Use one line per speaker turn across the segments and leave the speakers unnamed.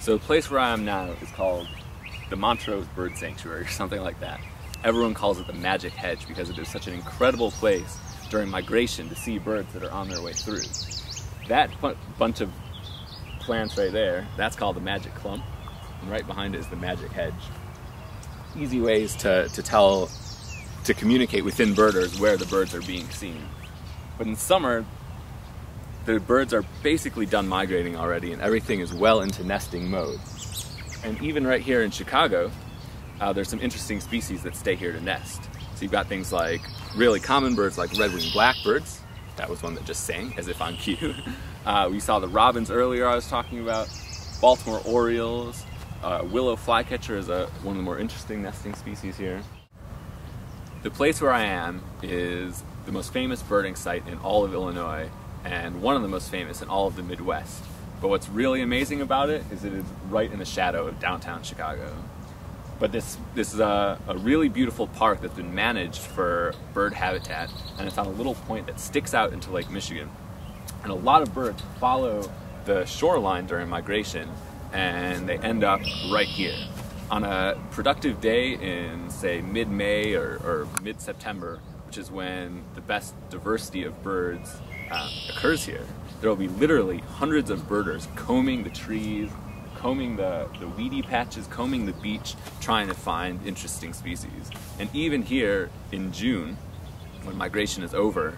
So the place where I am now is called the Montrose Bird Sanctuary or something like that. Everyone calls it the Magic Hedge because it is such an incredible place during migration to see birds that are on their way through. That bunch of plants right there, that's called the Magic Clump, and right behind it is the Magic Hedge. Easy ways to communicate within birders where the birds are being seen. But in summer, the birds are basically done migrating already and everything is well into nesting mode. And even right here in Chicago, there's some interesting species that stay here to nest. So you've got things like really common birds like red-winged blackbirds. That was one that just sang as if on cue. We saw the robins earlier I was talking about, Baltimore orioles, willow flycatcher is one of the more interesting nesting species here. The place where I am is the most famous birding site in all of Illinois and one of the most famous in all of the Midwest. But what's really amazing about it is it is right in the shadow of downtown Chicago. But this is a really beautiful park that's been managed for bird habitat, and it's on a little point that sticks out into Lake Michigan. And a lot of birds follow the shoreline during migration and they end up right here. On a productive day in, say, mid-May or mid-September, which is when the best diversity of birds occurs here, there will be literally hundreds of birders combing the trees, combing the weedy patches, combing the beach, trying to find interesting species. And even here in June, when migration is over,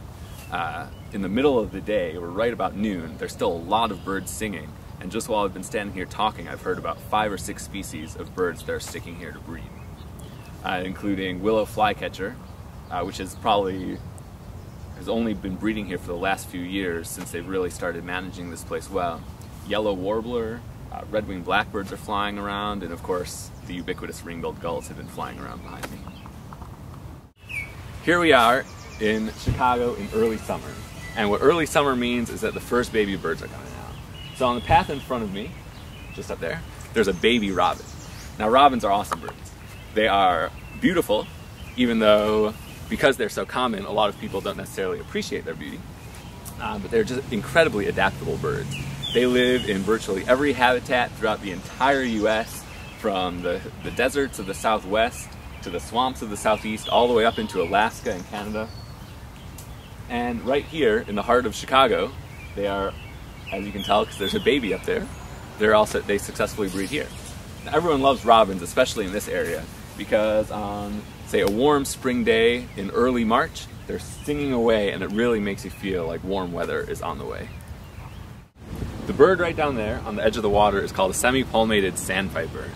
in the middle of the day, or right about noon, there's still a lot of birds singing. And just while I've been standing here talking, I've heard about 5 or 6 species of birds that are sticking here to breed, including willow flycatcher, which has only been breeding here for the last few years since they've really started managing this place well. Yellow warbler, red-winged blackbirds are flying around, and of course the ubiquitous ring-billed gulls have been flying around behind me. Here we are in Chicago in early summer, and what early summer means is that the first baby birds are coming out. So on the path in front of me, just up there, there's a baby robin. Now robins are awesome birds. They are beautiful, even though because they're so common, a lot of people don't necessarily appreciate their beauty, but they're just incredibly adaptable birds. They live in virtually every habitat throughout the entire US, from the deserts of the Southwest to the swamps of the Southeast, all the way up into Alaska and Canada. And right here in the heart of Chicago, they are, as you can tell because there's a baby up there, they successfully breed here. Now, everyone loves robins, especially in this area, because on, say, a warm spring day in early March, they're singing away and it really makes you feel like warm weather is on the way. The bird right down there on the edge of the water is called a semi-palmated sandpiper.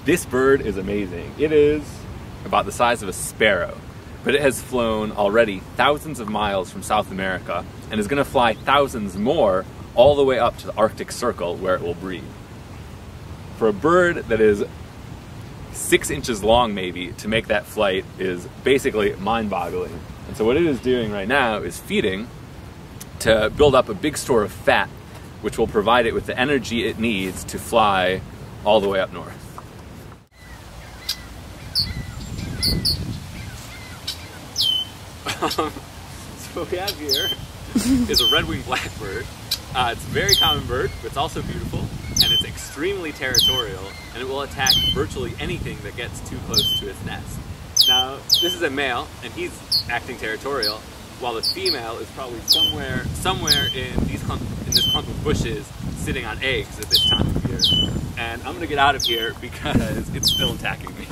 This bird is amazing. It is about the size of a sparrow, but it has flown already thousands of miles from South America and is going to fly thousands more all the way up to the Arctic Circle where it will breed. For a bird that is 6 inches long maybe, to make that flight is basically mind-boggling. And so what it is doing right now is feeding to build up a big store of fat, which will provide it with the energy it needs to fly all the way up north. So what we have here is a red-winged blackbird. It's a very common bird, but it's also beautiful, and it's extremely territorial, and it will attack virtually anything that gets too close to its nest. Now, this is a male, and he's acting territorial, while the female is probably somewhere in this clump of bushes sitting on eggs at this time of year. And I'm gonna get out of here because it's still attacking me.